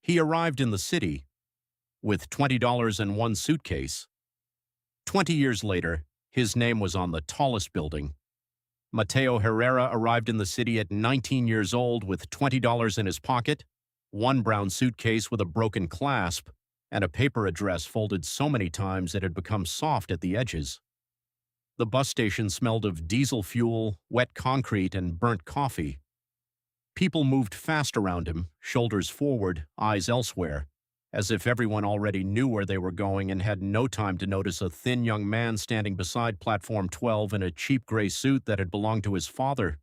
He arrived in the city with $20 and one suitcase. 20 years later, his name was on the tallest building. Mateo Herrera arrived in the city at 19 years old with $20 in his pocket, one brown suitcase with a broken clasp, and a paper address folded so many times it had become soft at the edges. The bus station smelled of diesel fuel, wet concrete, and burnt coffee. People moved fast around him, shoulders forward, eyes elsewhere, as if everyone already knew where they were going and had no time to notice a thin young man standing beside Platform 12 in a cheap gray suit that had belonged to his father.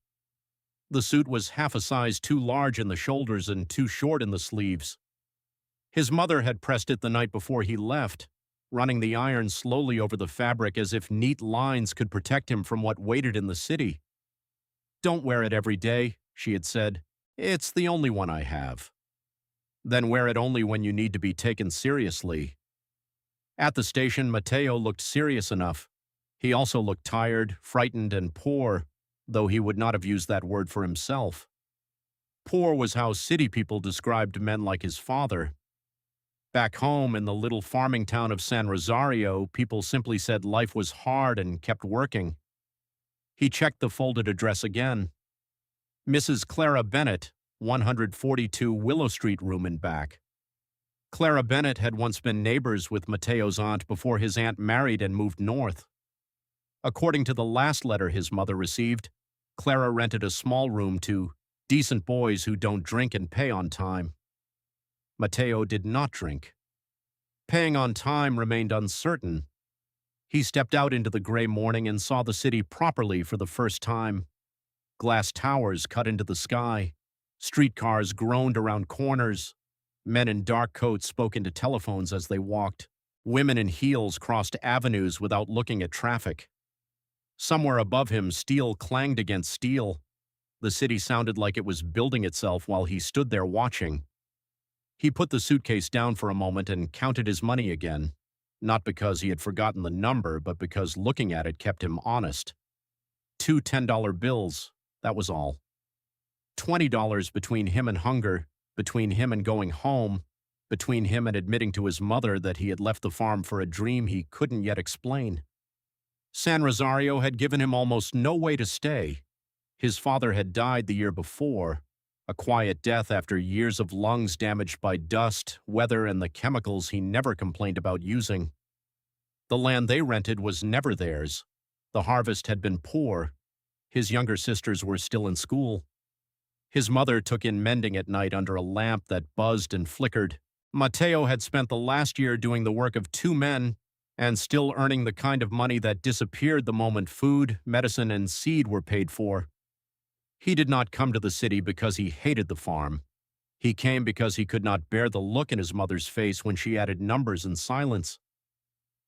The suit was half a size too large in the shoulders and too short in the sleeves. His mother had pressed it the night before he left, running the iron slowly over the fabric as if neat lines could protect him from what waited in the city. "Don't wear it every day," she had said. "It's the only one I have." "Then wear it only when you need to be taken seriously." At the station, Mateo looked serious enough. He also looked tired, frightened, and poor, though he would not have used that word for himself. Poor was how city people described men like his father. Back home in the little farming town of San Rosario, people simply said life was hard and kept working. He checked the folded address again. Mrs. Clara Bennett, 142 Willow Street room and back. Clara Bennett had once been neighbors with Mateo's aunt before his aunt married and moved north. According to the last letter his mother received, Clara rented a small room to decent boys who don't drink and pay on time. Mateo did not drink. Paying on time remained uncertain. He stepped out into the gray morning and saw the city properly for the first time. Glass towers cut into the sky. Streetcars groaned around corners. Men in dark coats spoke into telephones as they walked. Women in heels crossed avenues without looking at traffic. Somewhere above him, steel clanged against steel. The city sounded like it was building itself while he stood there watching. He put the suitcase down for a moment and counted his money again, not because he had forgotten the number, but because looking at it kept him honest. 2 $10 bills, that was all. $20 between him and hunger, between him and going home, between him and admitting to his mother that he had left the farm for a dream he couldn't yet explain. San Rosario had given him almost no way to stay. His father had died the year before, a quiet death after years of lungs damaged by dust, weather, and the chemicals he never complained about using. The land they rented was never theirs. The harvest had been poor. His younger sisters were still in school. His mother took in mending at night under a lamp that buzzed and flickered. Mateo had spent the last year doing the work of 2 men and still earning the kind of money that disappeared the moment food, medicine, and seed were paid for. He did not come to the city because he hated the farm. He came because he could not bear the look in his mother's face when she added numbers and silence.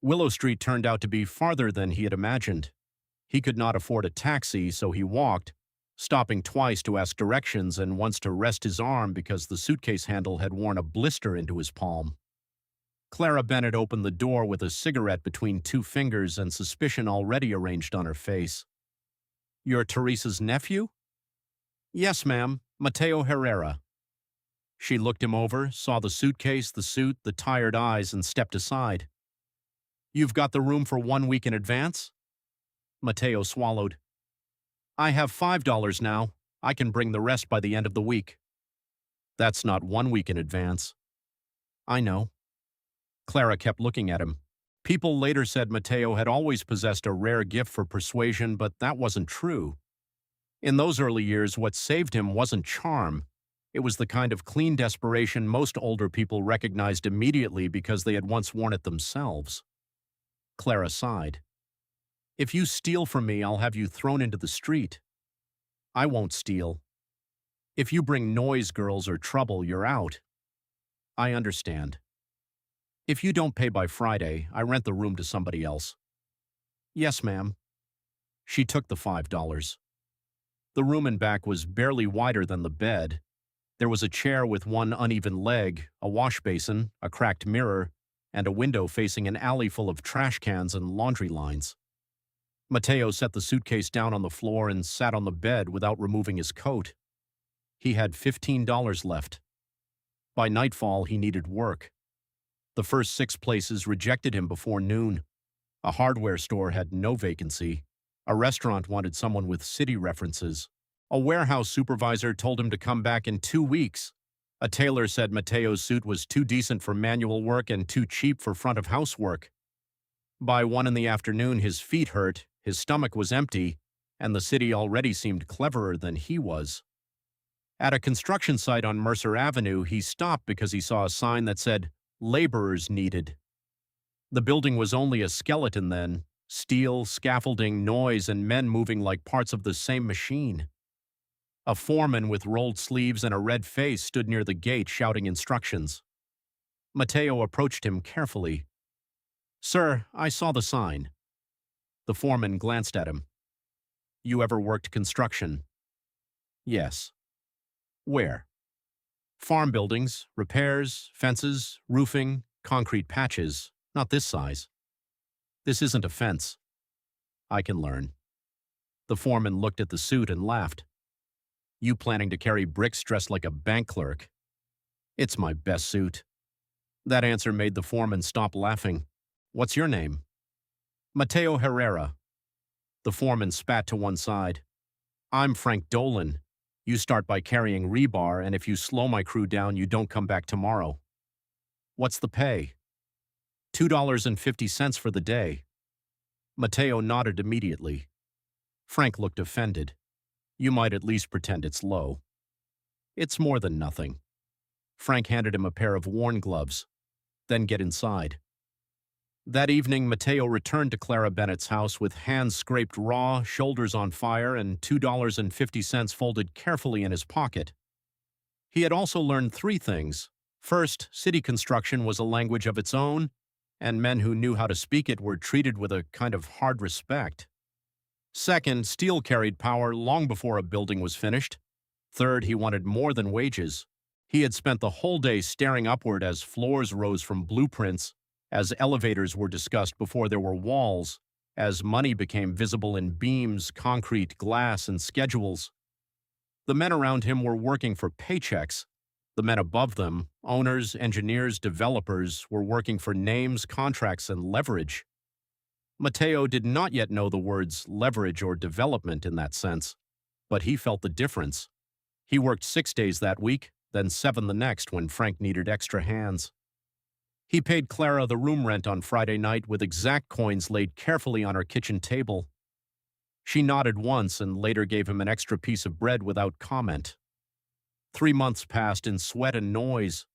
Willow Street turned out to be farther than he had imagined. He could not afford a taxi, so he walked, stopping twice to ask directions and once to rest his arm because the suitcase handle had worn a blister into his palm. Clara Bennett opened the door with a cigarette between 2 fingers and suspicion already arranged on her face. "You're Teresa's nephew?" "Yes, ma'am, Mateo Herrera." She looked him over, saw the suitcase, the suit, the tired eyes, and stepped aside. "You've got the room for 1 week in advance?" Mateo swallowed. "I have $5 now. I can bring the rest by the end of the week." "That's not 1 week in advance." "I know." Clara kept looking at him. People later said Mateo had always possessed a rare gift for persuasion, but that wasn't true. In those early years, what saved him wasn't charm. It was the kind of clean desperation most older people recognized immediately because they had once worn it themselves. Clara sighed. "If you steal from me, I'll have you thrown into the street." "I won't steal." "If you bring noise, girls, or trouble, you're out." "I understand." "If you don't pay by Friday, I rent the room to somebody else." "Yes, ma'am." She took the $5. The room and back was barely wider than the bed. There was a chair with one uneven leg, a wash basin, a cracked mirror, and a window facing an alley full of trash cans and laundry lines. Mateo set the suitcase down on the floor and sat on the bed without removing his coat. He had $15 left. By nightfall, he needed work. The first 6 places rejected him before noon. A hardware store had no vacancy. A restaurant wanted someone with city references. A warehouse supervisor told him to come back in 2 weeks. A tailor said Mateo's suit was too decent for manual work and too cheap for front-of-house work. By 1 in the afternoon, his feet hurt, his stomach was empty, and the city already seemed cleverer than he was. At a construction site on Mercer Avenue, he stopped because he saw a sign that said, "Laborers needed." The building was only a skeleton then, steel, scaffolding, noise, and men moving like parts of the same machine. A foreman with rolled sleeves and a red face stood near the gate shouting instructions. Mateo approached him carefully. "Sir, I saw the sign." The foreman glanced at him. "You ever worked construction?" "Yes." "Where?" "Farm buildings, repairs, fences, roofing, concrete patches, not this size." "This isn't a fence." "I can learn." The foreman looked at the suit and laughed. "You planning to carry bricks dressed like a bank clerk?" "It's my best suit." That answer made the foreman stop laughing. "What's your name?" "Mateo Herrera." The foreman spat to one side. "I'm Frank Dolan. You start by carrying rebar, and if you slow my crew down, you don't come back tomorrow." "What's the pay?" $2.50 for the day." Mateo nodded immediately. Frank looked offended. "You might at least pretend it's low." "It's more than nothing." Frank handed him a pair of worn gloves. "Then get inside." That evening, Mateo returned to Clara Bennett's house with hands scraped raw, shoulders on fire, and $2.50 folded carefully in his pocket. He had also learned 3 things. First, city construction was a language of its own, and men who knew how to speak it were treated with a kind of hard respect. Second, steel carried power long before a building was finished. Third, he wanted more than wages. He had spent the whole day staring upward as floors rose from blueprints, as elevators were discussed before there were walls, as money became visible in beams, concrete, glass, and schedules. The men around him were working for paychecks. The men above them, owners, engineers, developers, were working for names, contracts, and leverage. Mateo did not yet know the words leverage or development in that sense, but he felt the difference. He worked 6 days that week, then 7 the next when Frank needed extra hands. He paid Clara the room rent on Friday night with exact coins laid carefully on her kitchen table. She nodded once and later gave him an extra piece of bread without comment. 3 months passed in sweat and noise.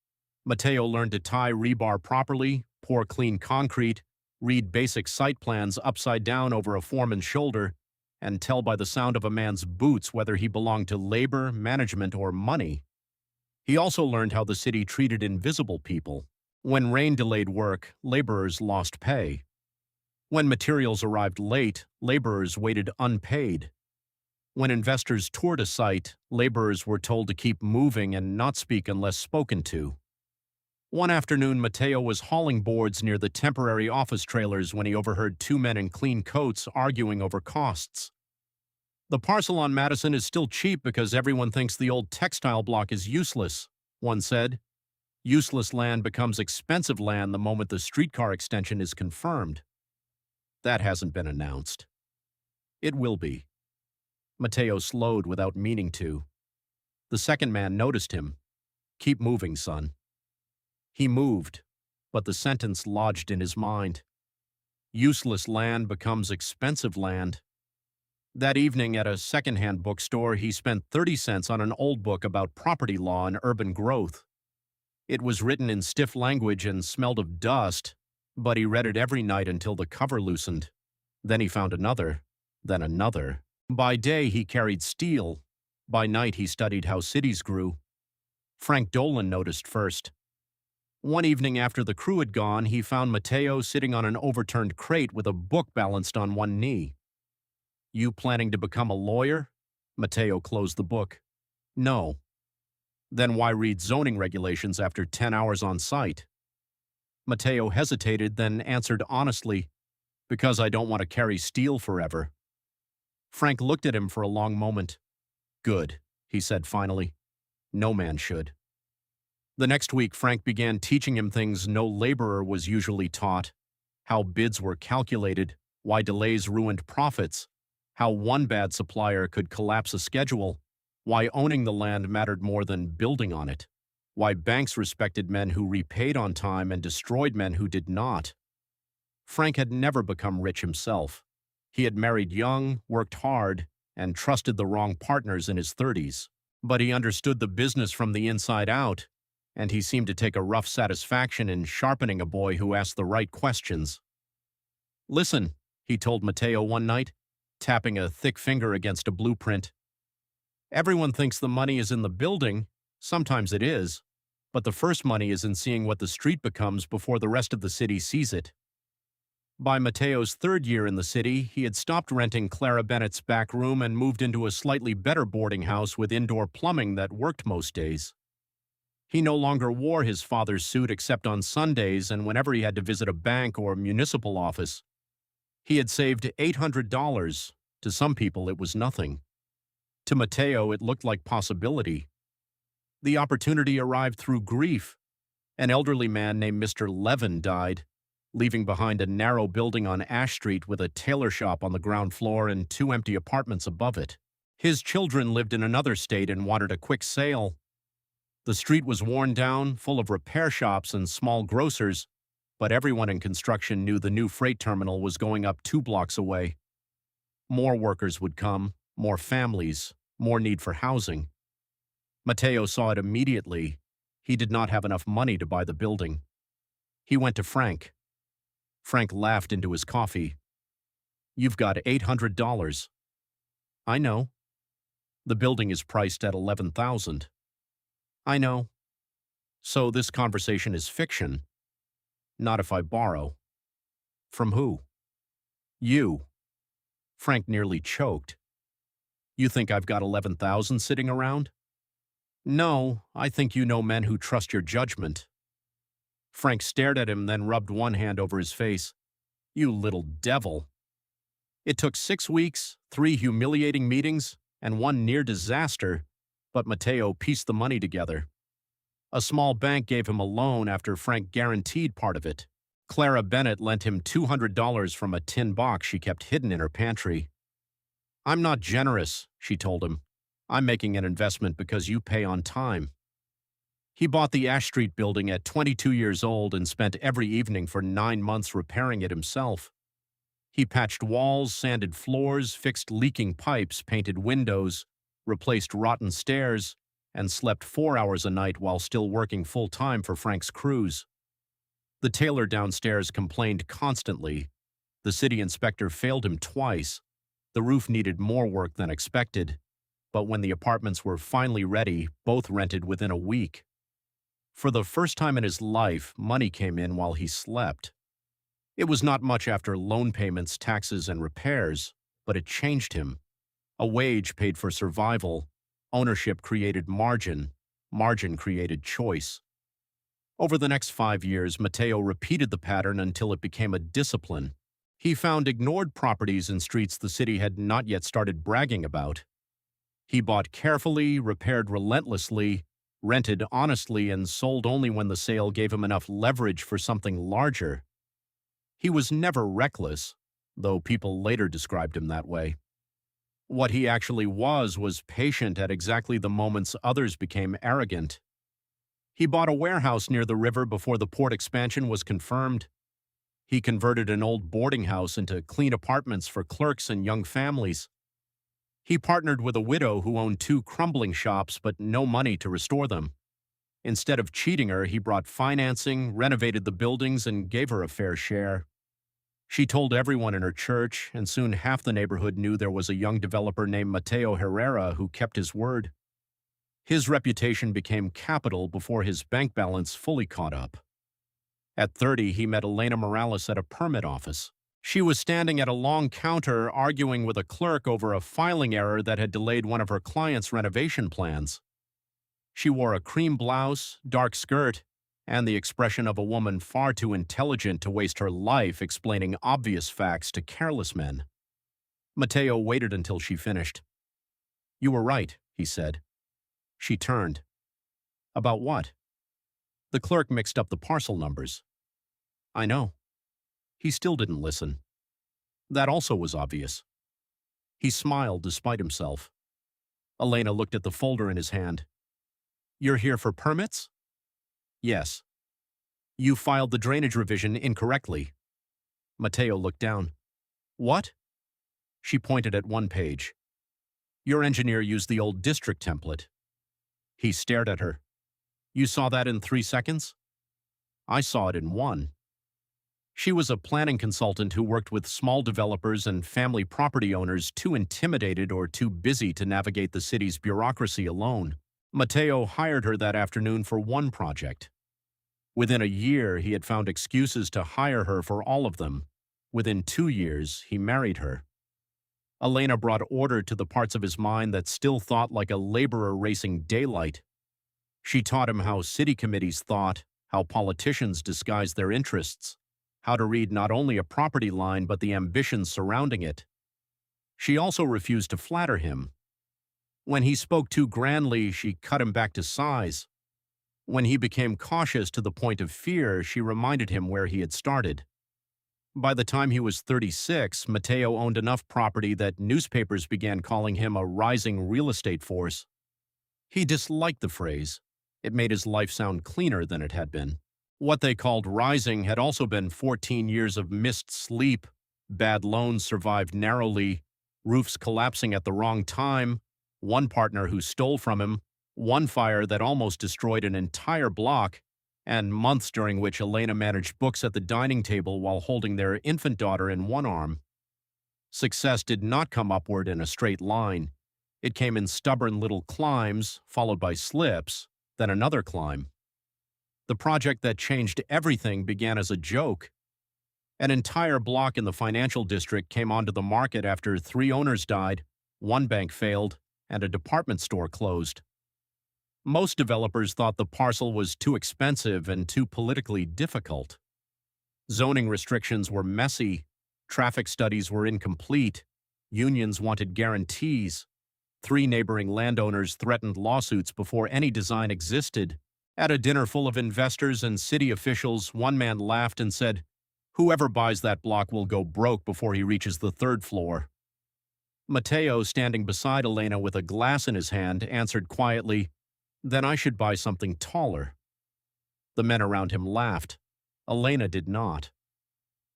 Mateo learned to tie rebar properly, pour clean concrete, read basic site plans upside down over a foreman's shoulder, and tell by the sound of a man's boots whether he belonged to labor, management, or money. He also learned how the city treated invisible people. When rain delayed work, laborers lost pay. When materials arrived late, laborers waited unpaid. When investors toured a site, laborers were told to keep moving and not speak unless spoken to. One afternoon, Mateo was hauling boards near the temporary office trailers when he overheard 2 men in clean coats arguing over costs. "The parcel on Madison is still cheap because everyone thinks the old textile block is useless," one said. "Useless land becomes expensive land the moment the streetcar extension is confirmed." "That hasn't been announced." "It will be." Mateo slowed without meaning to. The second man noticed him. "Keep moving, son." He moved, but the sentence lodged in his mind. Useless land becomes expensive land. That evening at a second-hand bookstore, he spent 30 cents on an old book about property law and urban growth. It was written in stiff language and smelled of dust, but he read it every night until the cover loosened. Then he found another, then another. By day, he carried steel. By night, he studied how cities grew. Frank Dolan noticed first. One evening after the crew had gone, he found Mateo sitting on an overturned crate with a book balanced on one knee. "You planning to become a lawyer?" Mateo closed the book. "No." "Then why read zoning regulations after 10 hours on site?" Mateo hesitated, then answered honestly, "Because I don't want to carry steel forever." Frank looked at him for a long moment. "Good," he said finally. "No man should." The next week, Frank began teaching him things no laborer was usually taught: how bids were calculated, why delays ruined profits, how one bad supplier could collapse a schedule, why owning the land mattered more than building on it, why banks respected men who repaid on time and destroyed men who did not. Frank had never become rich himself. He had married young, worked hard, and trusted the wrong partners in his 30s. But he understood the business from the inside out, and he seemed to take a rough satisfaction in sharpening a boy who asked the right questions. "Listen," he told Matteo one night, tapping a thick finger against a blueprint. "Everyone thinks the money is in the building. Sometimes it is. But the first money is in seeing what the street becomes before the rest of the city sees it." By Matteo's third year in the city, he had stopped renting Clara Bennett's back room and moved into a slightly better boarding house with indoor plumbing that worked most days. He no longer wore his father's suit except on Sundays and whenever he had to visit a bank or municipal office. He had saved $800. To some people, it was nothing. To Matteo, it looked like possibility. The opportunity arrived through grief. An elderly man named Mr. Levin died, leaving behind a narrow building on Ash Street with a tailor shop on the ground floor and 2 empty apartments above it. His children lived in another state and wanted a quick sale. The street was worn down, full of repair shops and small grocers, but everyone in construction knew the new freight terminal was going up 2 blocks away. More workers would come, more families, more need for housing. Matteo saw it immediately. He did not have enough money to buy the building. He went to Frank. Frank laughed into his coffee. "You've got $800. "I know." "The building is priced at $11,000. "I know." "So this conversation is fiction." "Not if I borrow." "From who?" "You." Frank nearly choked. "You think I've got 11,000 sitting around?" "No, I think you know men who trust your judgment." Frank stared at him, then rubbed one hand over his face. "You little devil." It took 6 weeks, 3 humiliating meetings, and 1 near disaster, but Matteo pieced the money together. A small bank gave him a loan after Frank guaranteed part of it. Clara Bennett lent him $200 from a tin box she kept hidden in her pantry. "I'm not generous," she told him. "I'm making an investment because you pay on time." He bought the Ash Street building at 22 years old and spent every evening for 9 months repairing it himself. He patched walls, sanded floors, fixed leaking pipes, painted windows, replaced rotten stairs, and slept 4 hours a night while still working full-time for Frank's crews. The tailor downstairs complained constantly. The city inspector failed him twice. The roof needed more work than expected. But when the apartments were finally ready, both rented within a week. For the first time in his life, money came in while he slept. It was not much after loan payments, taxes, and repairs, but it changed him. A wage paid for survival. Ownership created margin. Margin created choice. Over the next 5 years, Matteo repeated the pattern until it became a discipline. He found ignored properties in streets the city had not yet started bragging about. He bought carefully, repaired relentlessly, rented honestly, and sold only when the sale gave him enough leverage for something larger. He was never reckless, though people later described him that way. What he actually was patient at exactly the moments others became arrogant. He bought a warehouse near the river before the port expansion was confirmed. He converted an old boarding house into clean apartments for clerks and young families. He partnered with a widow who owned 2 crumbling shops but no money to restore them. Instead of cheating her, he brought financing, renovated the buildings, and gave her a fair share. She told everyone in her church, and soon half the neighborhood knew there was a young developer named Matteo Herrera who kept his word. His reputation became capital before his bank balance fully caught up. At 30, he met Elena Morales at a permit office. She was standing at a long counter arguing with a clerk over a filing error that had delayed one of her client's renovation plans. She wore a cream blouse, dark skirt, and the expression of a woman far too intelligent to waste her life explaining obvious facts to careless men. Matteo waited until she finished. "You were right," he said. She turned. "About what?" The clerk mixed up the parcel numbers. I know. He still didn't listen. That also was obvious. He smiled despite himself. Elena looked at the folder in his hand. You're here for permits? Yes. You filed the drainage revision incorrectly. Matteo looked down. What? She pointed at one page. Your engineer used the old district template. He stared at her. You saw that in 3 seconds? I saw it in 1. She was a planning consultant who worked with small developers and family property owners too intimidated or too busy to navigate the city's bureaucracy alone. Matteo hired her that afternoon for one project. Within a year, he had found excuses to hire her for all of them. Within 2 years, he married her. Elena brought order to the parts of his mind that still thought like a laborer racing daylight. She taught him how city committees thought, how politicians disguised their interests, how to read not only a property line but the ambitions surrounding it. She also refused to flatter him. When he spoke too grandly, she cut him back to size. When he became cautious to the point of fear, she reminded him where he had started. By the time he was 36, Matteo owned enough property that newspapers began calling him a rising real estate force. He disliked the phrase. It made his life sound cleaner than it had been. What they called rising had also been 14 years of missed sleep, bad loans survived narrowly, roofs collapsing at the wrong time, one partner who stole from him, one fire that almost destroyed an entire block, and months during which Elena managed books at the dining table while holding their infant daughter in one arm. Success did not come upward in a straight line. It came in stubborn little climbs, followed by slips, then another climb. The project that changed everything began as a joke. An entire block in the financial district came onto the market after 3 owners died, 1 bank failed, and a department store closed. Most developers thought the parcel was too expensive and too politically difficult. Zoning restrictions were messy, traffic studies were incomplete, unions wanted guarantees, 3 neighboring landowners threatened lawsuits before any design existed. At a dinner full of investors and city officials, one man laughed and said, "Whoever buys that block will go broke before he reaches the 3rd floor." Matteo, standing beside Elena with a glass in his hand, answered quietly, "Then I should buy something taller." The men around him laughed. Elena did not.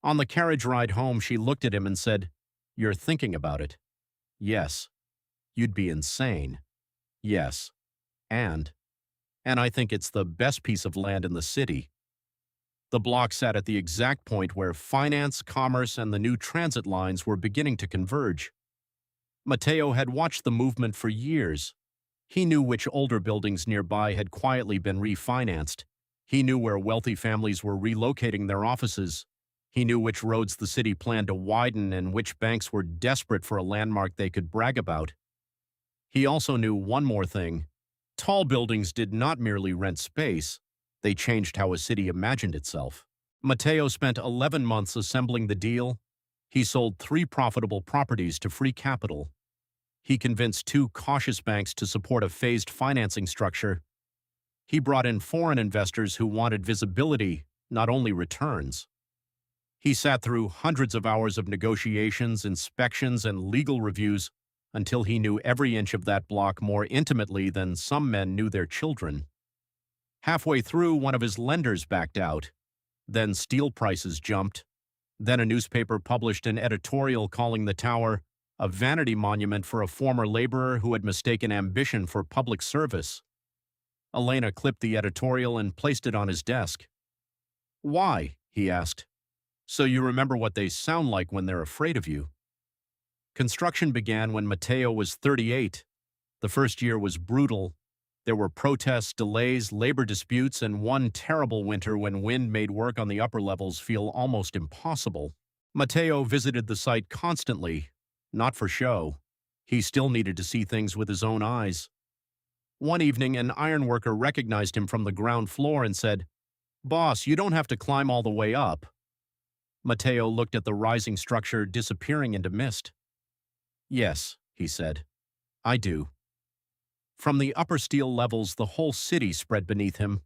On the carriage ride home, she looked at him and said, "You're thinking about it." "Yes." "You'd be insane." "Yes." And I think it's the best piece of land in the city." The block sat at the exact point where finance, commerce, and the new transit lines were beginning to converge. Matteo had watched the movement for years. He knew which older buildings nearby had quietly been refinanced. He knew where wealthy families were relocating their offices. He knew which roads the city planned to widen and which banks were desperate for a landmark they could brag about. He also knew one more thing. Tall buildings did not merely rent space, they changed how a city imagined itself. Matteo spent 11 months assembling the deal. He sold 3 profitable properties to free capital. He convinced 2 cautious banks to support a phased financing structure. He brought in foreign investors who wanted visibility, not only returns. He sat through hundreds of hours of negotiations, inspections, and legal reviews until he knew every inch of that block more intimately than some men knew their children. Halfway through, one of his lenders backed out. Then steel prices jumped. Then a newspaper published an editorial calling the tower a vanity monument for a former laborer who had mistaken ambition for public service. Elena clipped the editorial and placed it on his desk. "Why?" he asked. "So you remember what they sound like when they're afraid of you." Construction began when Matteo was 38. The first year was brutal. There were protests, delays, labor disputes, and one terrible winter when wind made work on the upper levels feel almost impossible. Matteo visited the site constantly, not for show. He still needed to see things with his own eyes. One evening, an ironworker recognized him from the ground floor and said, "Boss, you don't have to climb all the way up." Matteo looked at the rising structure disappearing into mist. "Yes," he said, "I do." From the upper steel levels, the whole city spread beneath him.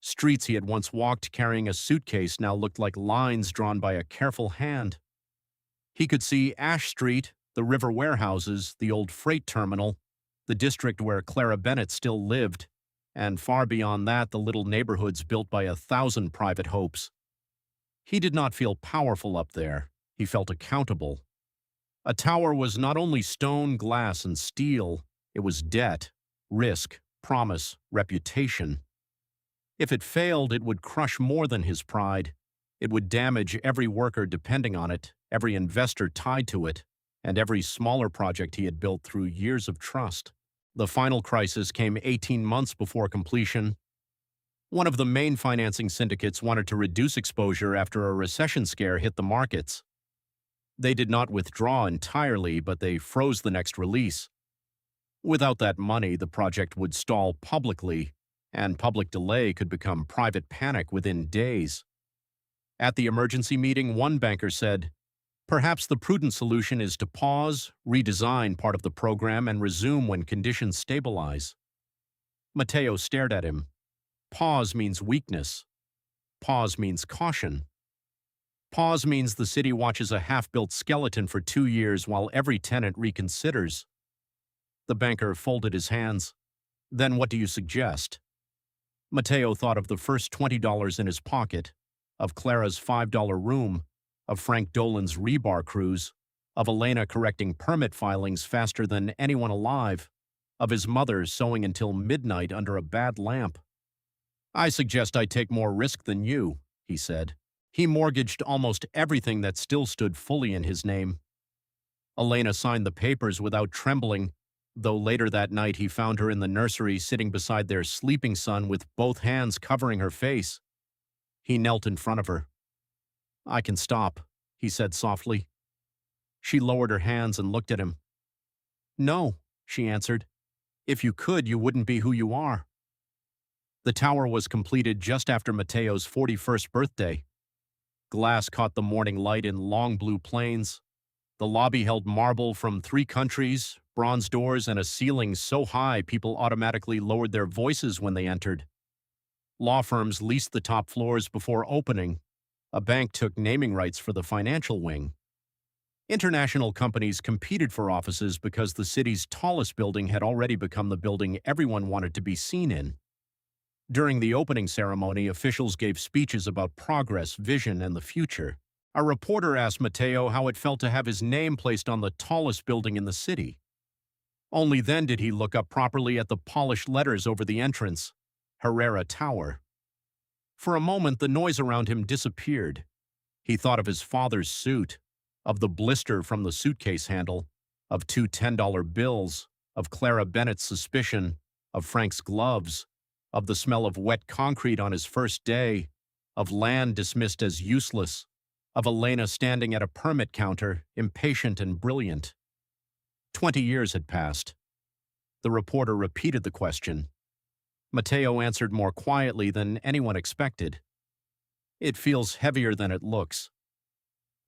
Streets he had once walked carrying a suitcase now looked like lines drawn by a careful hand. He could see Ash Street, the river warehouses, the old freight terminal, the district where Clara Bennett still lived, and far beyond that the little neighborhoods built by 1,000 private hopes. He did not feel powerful up there. He felt accountable. A tower was not only stone, glass, and steel, it was debt, risk, promise, reputation. If it failed, it would crush more than his pride. It would damage every worker depending on it, every investor tied to it, and every smaller project he had built through years of trust. The final crisis came 18 months before completion. One of the main financing syndicates wanted to reduce exposure after a recession scare hit the markets. They did not withdraw entirely, but they froze the next release. Without that money, the project would stall publicly, and public delay could become private panic within days. At the emergency meeting, one banker said, "Perhaps the prudent solution is to pause, redesign part of the program, and resume when conditions stabilize." Matteo stared at him. Pause means weakness. Pause means caution. Pause means the city watches a half-built skeleton for 2 years while every tenant reconsiders. The banker folded his hands. "Then what do you suggest?" Matteo thought of the first $20 in his pocket, of Clara's $5 room, of Frank Dolan's rebar cruise, of Elena correcting permit filings faster than anyone alive, of his mother sewing until midnight under a bad lamp. "I suggest I take more risk than you," he said. He mortgaged almost everything that still stood fully in his name. Elena signed the papers without trembling, though later that night he found her in the nursery sitting beside their sleeping son with both hands covering her face. He knelt in front of her. "I can stop," he said softly. She lowered her hands and looked at him. "No," she answered. "If you could, you wouldn't be who you are." The tower was completed just after Matteo's 41st birthday. Glass caught the morning light in long blue planes. The lobby held marble from 3 countries, bronze doors, and a ceiling so high people automatically lowered their voices when they entered. Law firms leased the top floors before opening. A bank took naming rights for the financial wing. International companies competed for offices because the city's tallest building had already become the building everyone wanted to be seen in. During the opening ceremony, officials gave speeches about progress, vision, and the future. A reporter asked Matteo how it felt to have his name placed on the tallest building in the city. Only then did he look up properly at the polished letters over the entrance, Herrera Tower. For a moment, the noise around him disappeared. He thought of his father's suit, of the blister from the suitcase handle, of 2 $10 bills, of Clara Bennett's suspicion, of Frank's gloves, of the smell of wet concrete on his first day, of land dismissed as useless, of Elena standing at a permit counter, impatient and brilliant. 20 years had passed. The reporter repeated the question. Matteo answered more quietly than anyone expected. "It feels heavier than it looks."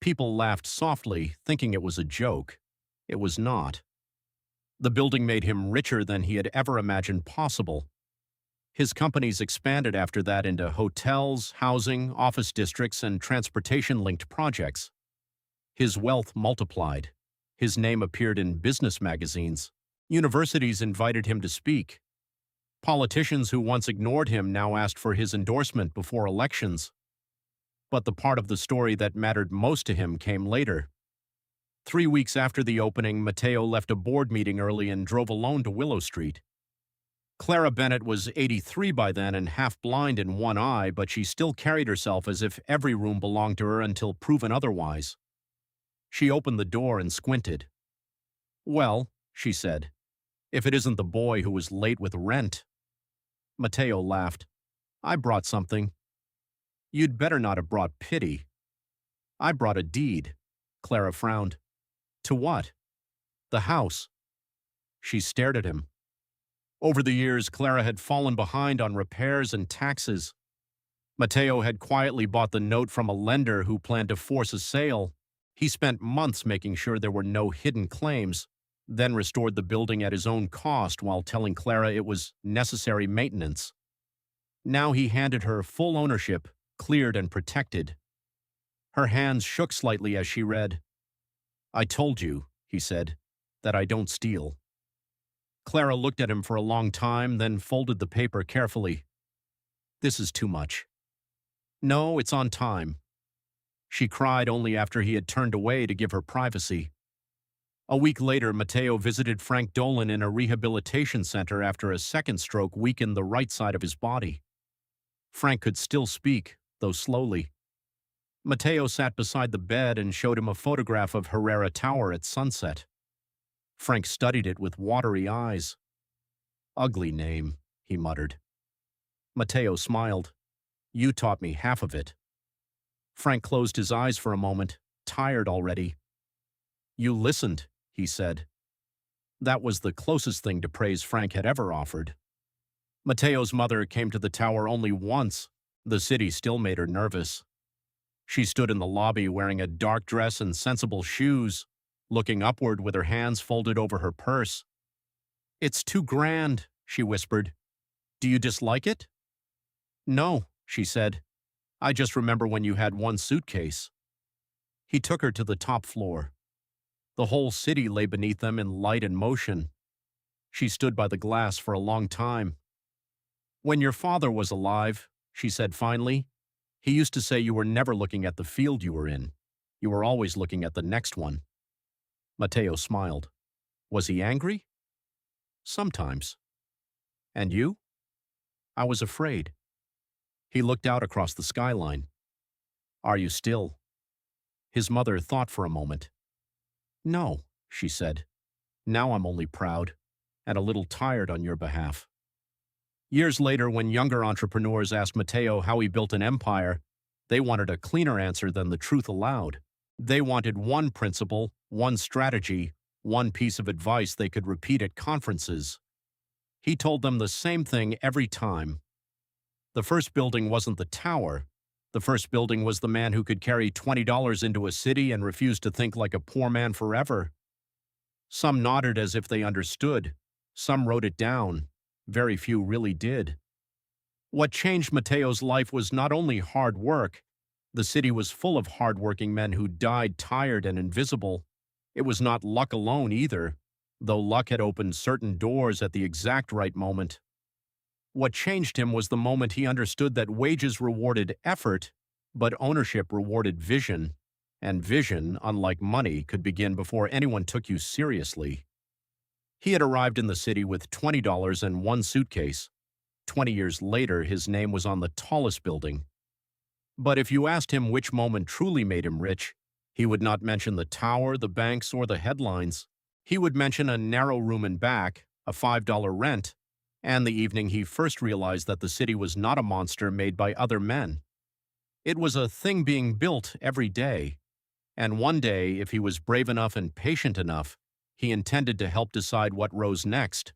People laughed softly, thinking it was a joke. It was not. The building made him richer than he had ever imagined possible. His companies expanded after that into hotels, housing, office districts, and transportation-linked projects. His wealth multiplied. His name appeared in business magazines. Universities invited him to speak. Politicians who once ignored him now asked for his endorsement before elections. But the part of the story that mattered most to him came later. 3 weeks after the opening, Matteo left a board meeting early and drove alone to Willow Street. Clara Bennett was 83 by then and half blind in one eye, but she still carried herself as if every room belonged to her until proven otherwise. She opened the door and squinted. "Well," she said, "if it isn't the boy who was late with rent." Matteo laughed. "I brought something." "You'd better not have brought pity." "I brought a deed." Clara frowned. "To what?" "The house." She stared at him. Over the years, Clara had fallen behind on repairs and taxes. Matteo had quietly bought the note from a lender who planned to force a sale. He spent months making sure there were no hidden claims, then restored the building at his own cost while telling Clara it was necessary maintenance. Now he handed her full ownership, cleared and protected. Her hands shook slightly as she read. "I told you," he said, "that I don't steal." Clara looked at him for a long time, then folded the paper carefully. "This is too much." "No, it's on time." She cried only after he had turned away to give her privacy. A week later, Matteo visited Frank Dolan in a rehabilitation center after a second stroke weakened the right side of his body. Frank could still speak, though slowly. Matteo sat beside the bed and showed him a photograph of Herrera Tower at sunset. Frank studied it with watery eyes. "Ugly name," he muttered. Matteo smiled. "You taught me half of it." Frank closed his eyes for a moment, tired already. "You listened," he said. That was the closest thing to praise Frank had ever offered. Matteo's mother came to the tower only once. The city still made her nervous. She stood in the lobby wearing a dark dress and sensible shoes, looking upward with her hands folded over her purse. "It's too grand," she whispered. "Do you dislike it?" "No," she said. "I just remember when you had one suitcase." He took her to the top floor. The whole city lay beneath them in light and motion. She stood by the glass for a long time. "When your father was alive," she said finally, "he used to say you were never looking at the field you were in. You were always looking at the next one." Matteo smiled. "Was he angry?" "Sometimes." "And you?" "I was afraid." He looked out across the skyline. "Are you still?" His mother thought for a moment. "No," she said. "Now I'm only proud, and a little tired on your behalf." Years later, when younger entrepreneurs asked Matteo how he built an empire, they wanted a cleaner answer than the truth allowed. They wanted one principle, one strategy, one piece of advice they could repeat at conferences. He told them the same thing every time. The first building wasn't the tower. The first building was the man who could carry $20 into a city and refuse to think like a poor man forever. Some nodded as if they understood. Some wrote it down. Very few really did. What changed Matteo's life was not only hard work. The city was full of hard-working men who died tired and invisible. It was not luck alone either, though luck had opened certain doors at the exact right moment. What changed him was the moment he understood that wages rewarded effort, but ownership rewarded vision, and vision, unlike money, could begin before anyone took you seriously. He had arrived in the city with $20 and one suitcase. 20 years later, his name was on the tallest building. But if you asked him which moment truly made him rich, he would not mention the tower, the banks, or the headlines. He would mention a narrow room and back, a $5 rent, and the evening he first realized that the city was not a monster made by other men. It was a thing being built every day, and one day, if he was brave enough and patient enough, he intended to help decide what rose next.